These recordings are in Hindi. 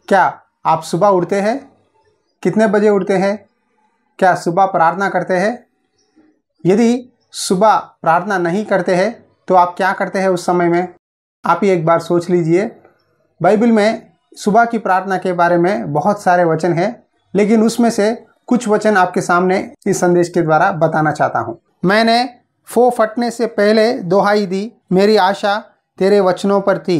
क्या आप सुबह उठते हैं? कितने बजे उठते हैं? क्या सुबह प्रार्थना करते हैं? यदि सुबह प्रार्थना नहीं करते हैं तो आप क्या करते हैं उस समय में? आप ही एक बार सोच लीजिए। बाइबल में सुबह की प्रार्थना के बारे में बहुत सारे वचन हैं, लेकिन उसमें से कुछ वचन आपके सामने इस संदेश के द्वारा बताना चाहता हूँ। मैंने फो फटने से पहले दुहाई दी, मेरी आशा तेरे वचनों पर थी।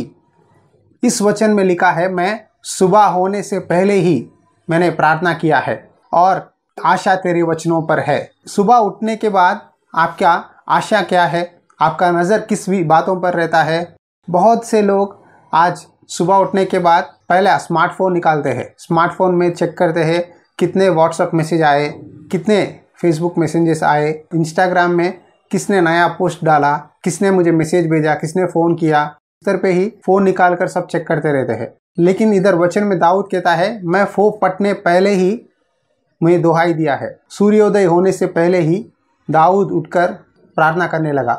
इस वचन में लिखा है, मैं सुबह होने से पहले ही मैंने प्रार्थना किया है और आशा तेरे वचनों पर है। सुबह उठने के बाद आपका आशा क्या है? आपका नज़र किस भी बातों पर रहता है? बहुत से लोग आज सुबह उठने के बाद पहले स्मार्टफोन निकालते हैं, स्मार्टफोन में चेक करते हैं कितने व्हाट्सएप मैसेज आए, कितने फेसबुक मैसेजेस आए, इंस्टाग्राम में किसने नया पोस्ट डाला, किसने मुझे मैसेज भेजा, किसने फ़ोन किया। इस तरह पे ही फ़ोन निकाल कर सब चेक करते रहते हैं। लेकिन इधर वचन में दाऊद कहता है, मैं फो फटने पहले ही मुझे दुहाई दिया है। सूर्योदय होने से पहले ही दाऊद उठकर प्रार्थना करने लगा।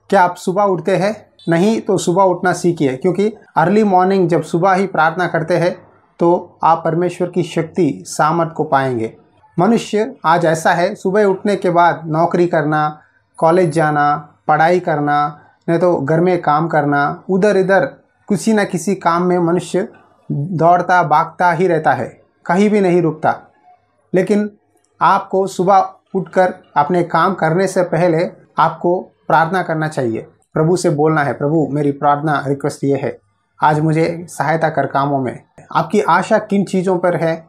क्या आप सुबह उठते हैं? नहीं तो सुबह उठना सीखिए, क्योंकि अर्ली मॉर्निंग जब सुबह ही प्रार्थना करते हैं तो आप परमेश्वर की शक्ति सामर्थ को पाएंगे। मनुष्य आज ऐसा है, सुबह उठने के बाद नौकरी करना, कॉलेज जाना, पढ़ाई करना, नहीं तो घर में काम करना, उधर इधर किसी न किसी काम में मनुष्य दौड़ता भागता ही रहता है, कहीं भी नहीं रुकता। लेकिन आपको सुबह उठकर अपने काम करने से पहले आपको प्रार्थना करना चाहिए। प्रभु से बोलना है, प्रभु मेरी प्रार्थना रिक्वेस्ट ये है, आज मुझे सहायता कर कामों में। आपकी आशा किन चीज़ों पर है?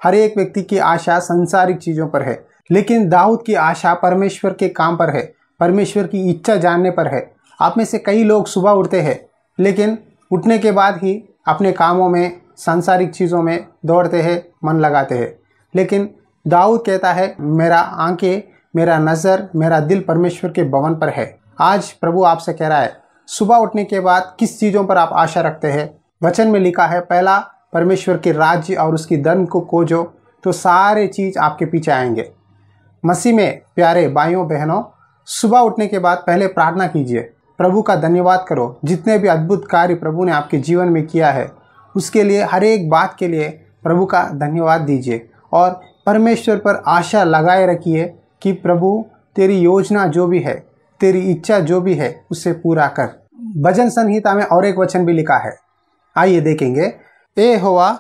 हर एक व्यक्ति की आशा संसारिक चीज़ों पर है, लेकिन दाऊद की आशा परमेश्वर के काम पर है, परमेश्वर की इच्छा जानने पर है। आप में से कई लोग सुबह उठते हैं, लेकिन उठने के बाद ही अपने कामों में, सांसारिक चीज़ों में दौड़ते हैं, मन लगाते हैं। लेकिन दाऊद कहता है, मेरा आंखें, मेरा नज़र, मेरा दिल परमेश्वर के भवन पर है। आज प्रभु आपसे कह रहा है, सुबह उठने के बाद किस चीज़ों पर आप आशा रखते हैं? वचन में लिखा है, पहला परमेश्वर के राज्य और उसकी धर्म को खोजो तो सारे चीज़ आपके पीछे आएंगे। मसीह में प्यारे भाइयों बहनों, सुबह उठने के बाद पहले प्रार्थना कीजिए, प्रभु का धन्यवाद करो। जितने भी अद्भुत कार्य प्रभु ने आपके जीवन में किया है उसके लिए, हर एक बात के लिए प्रभु का धन्यवाद दीजिए और परमेश्वर पर आशा लगाए रखिए कि प्रभु तेरी योजना जो भी है, तेरी इच्छा जो भी है, उसे पूरा कर। भजन संहिता में और एक वचन भी लिखा है, आइए देखेंगे। ए होवा,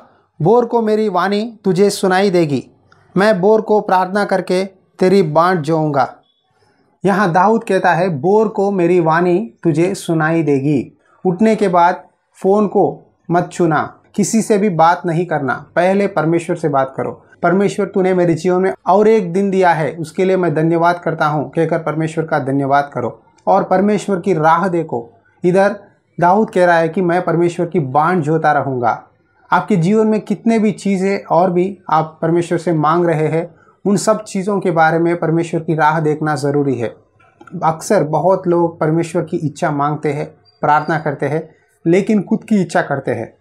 बोर को मेरी वाणी तुझे सुनाई देगी, मैं बोर को प्रार्थना करके तेरी बाट जोऊंगा। यहाँ दाऊद कहता है, बोर को मेरी वाणी तुझे सुनाई देगी। उठने के बाद फ़ोन को मत छूना, किसी से भी बात नहीं करना, पहले परमेश्वर से बात करो। परमेश्वर तूने मेरे जीवन में और एक दिन दिया है, उसके लिए मैं धन्यवाद करता हूँ कहकर परमेश्वर का धन्यवाद करो और परमेश्वर की राह देखो। इधर दाऊद कह रहा है कि मैं परमेश्वर की बाट जोता रहूँगा। आपके जीवन में कितने भी चीज़ें और भी आप परमेश्वर से मांग रहे हैं, उन सब चीज़ों के बारे में परमेश्वर की राह देखना ज़रूरी है। अक्सर बहुत लोग परमेश्वर की इच्छा मांगते हैं, प्रार्थना करते हैं, लेकिन खुद की इच्छा करते हैं।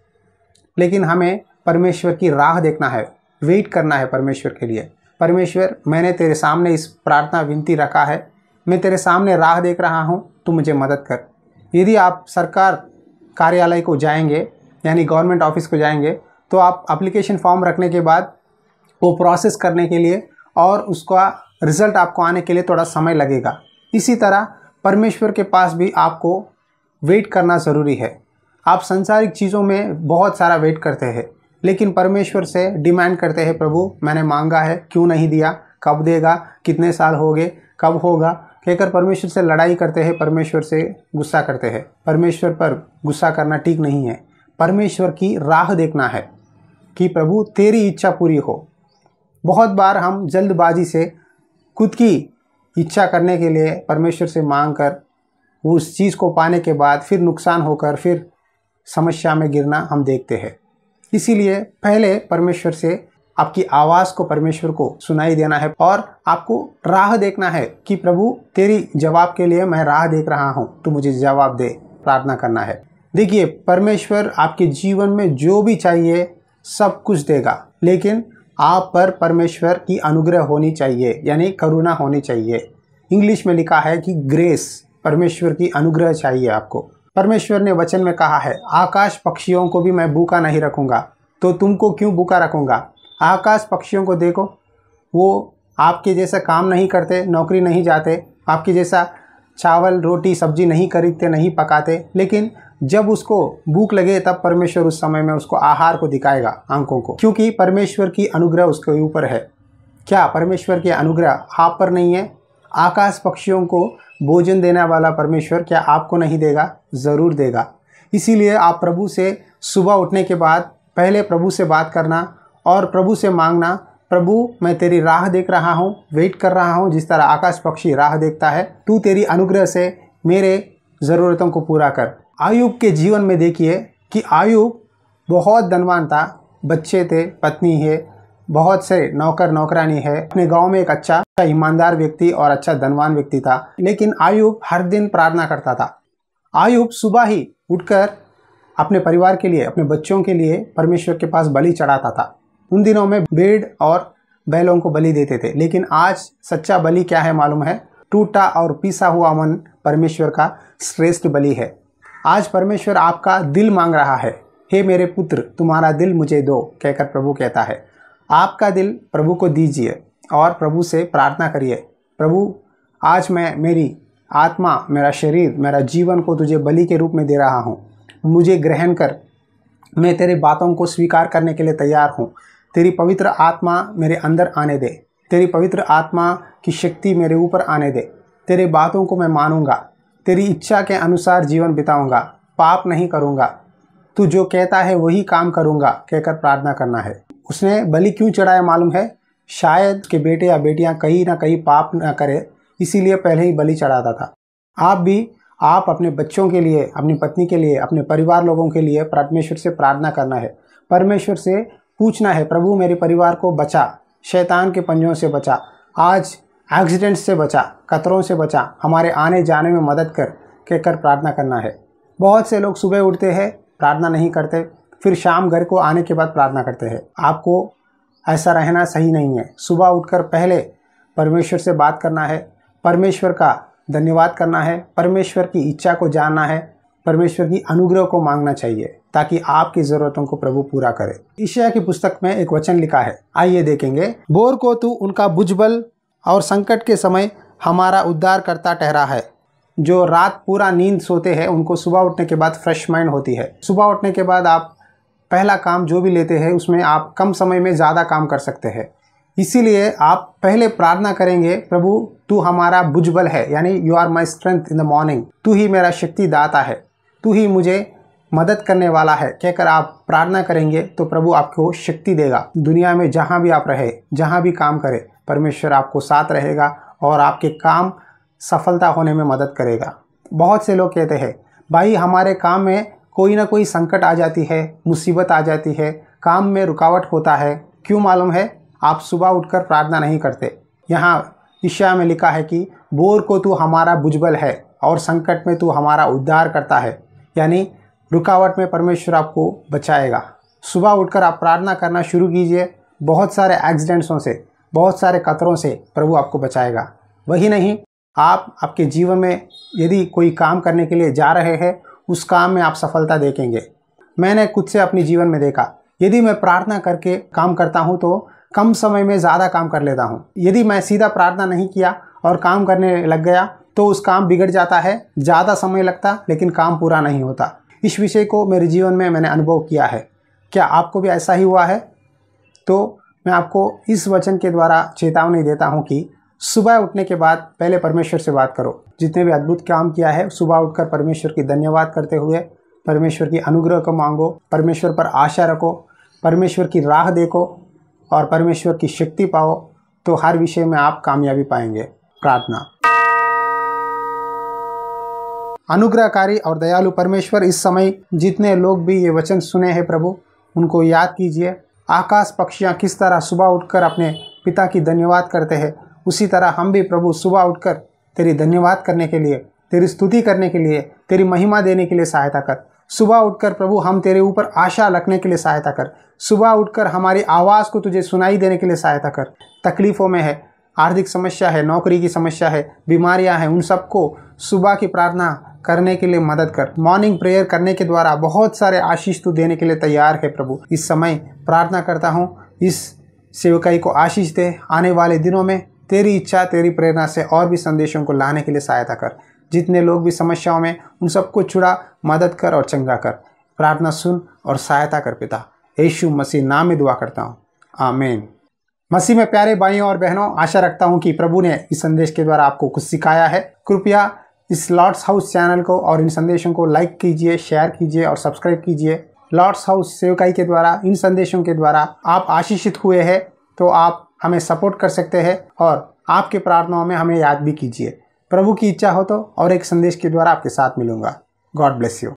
लेकिन हमें परमेश्वर की राह देखना है, वेट करना है परमेश्वर के लिए। परमेश्वर, मैंने तेरे सामने इस प्रार्थना विनती रखा है, मैं तेरे सामने राह देख रहा हूँ, तू मुझे मदद कर। यदि आप सरकार कार्यालय को जाएंगे, यानी गवर्नमेंट ऑफिस को जाएंगे, तो आप एप्लीकेशन फॉर्म रखने के बाद वो प्रोसेस करने के लिए और उसका रिज़ल्ट आपको आने के लिए थोड़ा समय लगेगा। इसी तरह परमेश्वर के पास भी आपको वेट करना ज़रूरी है। आप संसारिक चीज़ों में बहुत सारा वेट करते हैं, लेकिन परमेश्वर से डिमांड करते हैं, प्रभु मैंने मांगा है, क्यों नहीं दिया, कब देगा, कितने साल हो गए, कब होगा कहकर परमेश्वर से लड़ाई करते हैं, परमेश्वर से गुस्सा करते हैं। परमेश्वर पर गुस्सा करना ठीक नहीं है। परमेश्वर की राह देखना है कि प्रभु तेरी इच्छा पूरी हो। बहुत बार हम जल्दबाजी से खुद की इच्छा करने के लिए परमेश्वर से मांग कर उस चीज़ को पाने के बाद फिर नुकसान होकर फिर समस्या में गिरना हम देखते हैं। इसीलिए पहले परमेश्वर से आपकी आवाज़ को परमेश्वर को सुनाई देना है और आपको राह देखना है कि प्रभु तेरी जवाब के लिए मैं राह देख रहा हूँ, तू मुझे जवाब दे, प्रार्थना करना है। देखिए, परमेश्वर आपके जीवन में जो भी चाहिए सब कुछ देगा, लेकिन आप पर परमेश्वर की अनुग्रह होनी चाहिए, यानी करुणा होनी चाहिए। इंग्लिश में लिखा है कि ग्रेस, परमेश्वर की अनुग्रह चाहिए आपको। परमेश्वर ने वचन में कहा है, आकाश पक्षियों को भी मैं भूखा नहीं रखूँगा, तो तुमको क्यों भूखा रखूँगा। आकाश पक्षियों को देखो, वो आपके जैसा काम नहीं करते, नौकरी नहीं जाते, आपके जैसा चावल रोटी सब्जी नहीं खरीदते, नहीं पकाते, लेकिन जब उसको भूख लगे तब परमेश्वर उस समय में उसको आहार को दिखाएगा, आंखों को, क्योंकि परमेश्वर की अनुग्रह उसके ऊपर है। क्या परमेश्वर की अनुग्रह आप पर नहीं है? आकाश पक्षियों को भोजन देने वाला परमेश्वर क्या आपको नहीं देगा? ज़रूर देगा। इसीलिए आप प्रभु से सुबह उठने के बाद पहले प्रभु से बात करना और प्रभु से मांगना, प्रभु मैं तेरी राह देख रहा हूँ, वेट कर रहा हूँ, जिस तरह आकाश पक्षी राह देखता है। तू तेरी अनुग्रह से मेरे ज़रूरतों को पूरा कर। आयुब के जीवन में देखिए कि आयुब बहुत धनवान था, बच्चे थे, पत्नी है, बहुत से नौकर नौकरानी है, अपने गांव में एक अच्छा ईमानदार व्यक्ति और अच्छा धनवान व्यक्ति था, लेकिन आयुब हर दिन प्रार्थना करता था। आयुब सुबह ही उठकर अपने परिवार के लिए, अपने बच्चों के लिए परमेश्वर के पास बलि चढ़ाता था। उन दिनों में भेड़ और बैलों को बलि देते थे, लेकिन आज सच्चा बलि क्या है मालूम है? टूटा और पीसा हुआ मन परमेश्वर का श्रेष्ठ बलि है। आज परमेश्वर आपका दिल मांग रहा है, हे मेरे पुत्र तुम्हारा दिल मुझे दो, कहकर प्रभु कहता है। आपका दिल प्रभु को दीजिए और प्रभु से प्रार्थना करिए, प्रभु आज मैं मेरी आत्मा, मेरा शरीर, मेरा जीवन को तुझे बलि के रूप में दे रहा हूँ, मुझे ग्रहण कर, मैं तेरी बातों को स्वीकार करने के लिए तैयार हूँ। तेरी पवित्र आत्मा मेरे अंदर आने दे, तेरी पवित्र आत्मा की शक्ति मेरे ऊपर आने दे, तेरी बातों को मैं मानूंगा, तेरी इच्छा के अनुसार जीवन बिताऊंगा, पाप नहीं करूंगा, तू जो कहता है वही काम करूंगा, कहकर प्रार्थना करना है। उसने बलि क्यों चढ़ाया मालूम है? शायद के बेटे या बेटियां कहीं ना कहीं पाप ना करे, इसीलिए पहले ही बलि चढ़ाता था। आप अपने बच्चों के लिए, अपनी पत्नी के लिए, अपने परिवार लोगों के लिए परमेश्वर से प्रार्थना करना है। परमेश्वर से पूछना है, प्रभु मेरे परिवार को बचा, शैतान के पंजों से बचा, आज एक्सीडेंट से बचा, खतरों से बचा, हमारे आने जाने में मदद कर, कहकर प्रार्थना करना है। बहुत से लोग सुबह उठते हैं, प्रार्थना नहीं करते, फिर शाम घर को आने के बाद प्रार्थना करते हैं। आपको ऐसा रहना सही नहीं है। सुबह उठकर पहले परमेश्वर से बात करना है, परमेश्वर का धन्यवाद करना है, परमेश्वर की इच्छा को जानना है, परमेश्वर की अनुग्रह को मांगना चाहिए, ताकि आपकी ज़रूरतों को प्रभु पूरा करे। यशायाह की पुस्तक में एक वचन लिखा है, आइए देखेंगे। बोर को तू उनका भुजबल और संकट के समय हमारा उद्धार करता ठहरा है। जो रात पूरा नींद सोते हैं उनको सुबह उठने के बाद फ्रेश माइंड होती है। सुबह उठने के बाद आप पहला काम जो भी लेते हैं उसमें आप कम समय में ज़्यादा काम कर सकते हैं। इसीलिए आप पहले प्रार्थना करेंगे, प्रभु तू हमारा भुजबल है, यानी you are my strength in the morning, तू ही मेरा शक्ति दाता है, तू ही मुझे मदद करने वाला है, कहकर आप प्रार्थना करेंगे तो प्रभु आपको शक्ति देगा। दुनिया में जहाँ भी आप रहे, जहाँ भी काम करें, परमेश्वर आपको साथ रहेगा और आपके काम सफलता होने में मदद करेगा। बहुत से लोग कहते हैं, भाई हमारे काम में कोई ना कोई संकट आ जाती है, मुसीबत आ जाती है, काम में रुकावट होता है। क्यों मालूम है? आप सुबह उठकर प्रार्थना नहीं करते। यहाँ यशायाह में लिखा है कि बोर को तू हमारा भुजबल है और संकट में तू हमारा उद्धार करता है, यानी रुकावट में परमेश्वर आपको बचाएगा। सुबह उठकर आप प्रार्थना करना शुरू कीजिए, बहुत सारे एक्सीडेंट्सों से, बहुत सारे खतरों से प्रभु आपको बचाएगा। वही नहीं, आप आपके जीवन में यदि कोई काम करने के लिए जा रहे हैं, उस काम में आप सफलता देखेंगे। मैंने खुद से अपने जीवन में देखा, यदि मैं प्रार्थना करके काम करता हूँ तो कम समय में ज़्यादा काम कर लेता हूँ। यदि मैं सीधा प्रार्थना नहीं किया और काम करने लग गया तो उस काम बिगड़ जाता है, ज़्यादा समय लगता लेकिन काम पूरा नहीं होता। इस विषय को मेरे जीवन में मैंने अनुभव किया है। क्या आपको भी ऐसा ही हुआ है? तो मैं आपको इस वचन के द्वारा चेतावनी देता हूँ कि सुबह उठने के बाद पहले परमेश्वर से बात करो। जितने भी अद्भुत काम किया है, सुबह उठकर परमेश्वर की धन्यवाद करते हुए परमेश्वर की अनुग्रह को मांगो, परमेश्वर पर आशा रखो, परमेश्वर की राह देखो और परमेश्वर की शक्ति पाओ, तो हर विषय में आप कामयाबी पाएंगे। प्रार्थना। अनुग्रहकारी और दयालु परमेश्वर, इस समय जितने लोग भी ये वचन सुने हैं प्रभु, उनको याद कीजिए। आकाश पक्षियाँ किस तरह सुबह उठकर अपने पिता की धन्यवाद करते हैं, उसी तरह हम भी प्रभु सुबह उठकर तेरी धन्यवाद करने के लिए, तेरी स्तुति करने के लिए, तेरी महिमा देने के लिए सहायता कर। सुबह उठकर प्रभु हम तेरे ऊपर आशा रखने के लिए सहायता कर। सुबह उठकर हमारी आवाज़ को तुझे सुनाई देने के लिए सहायता कर। तकलीफ़ों में है, आर्थिक समस्या है, नौकरी की समस्या है, बीमारियां हैं, उन सबको सुबह की प्रार्थना करने के लिए मदद कर। मॉर्निंग प्रेयर करने के द्वारा बहुत सारे आशीष तू देने के लिए तैयार है प्रभु। इस समय प्रार्थना करता हूँ, इस सेवकाई को आशीष दे। आने वाले दिनों में तेरी इच्छा, तेरी प्रेरणा से और भी संदेशों को लाने के लिए सहायता कर। जितने लोग भी समस्याओं में, उन सबको छुड़ा, मदद कर और चंगा कर। प्रार्थना सुन और सहायता कर पिता, यीशु मसीह नाम में दुआ करता हूँ, आमीन। मसीह में प्यारे भाइयों और बहनों, आशा रखता हूँ कि प्रभु ने इस संदेश के द्वारा आपको कुछ सिखाया है। कृपया इस लॉर्ड्स हाउस चैनल को और इन संदेशों को लाइक कीजिए, शेयर कीजिए और सब्सक्राइब कीजिए। लॉर्ड्स हाउस सेवकाई के द्वारा, इन संदेशों के द्वारा आप आशीषित हुए हैं तो आप हमें सपोर्ट कर सकते हैं और आपके प्रार्थनाओं में हमें याद भी कीजिए। प्रभु की इच्छा हो तो और एक संदेश के द्वारा आपके साथ मिलूंगा। God bless you.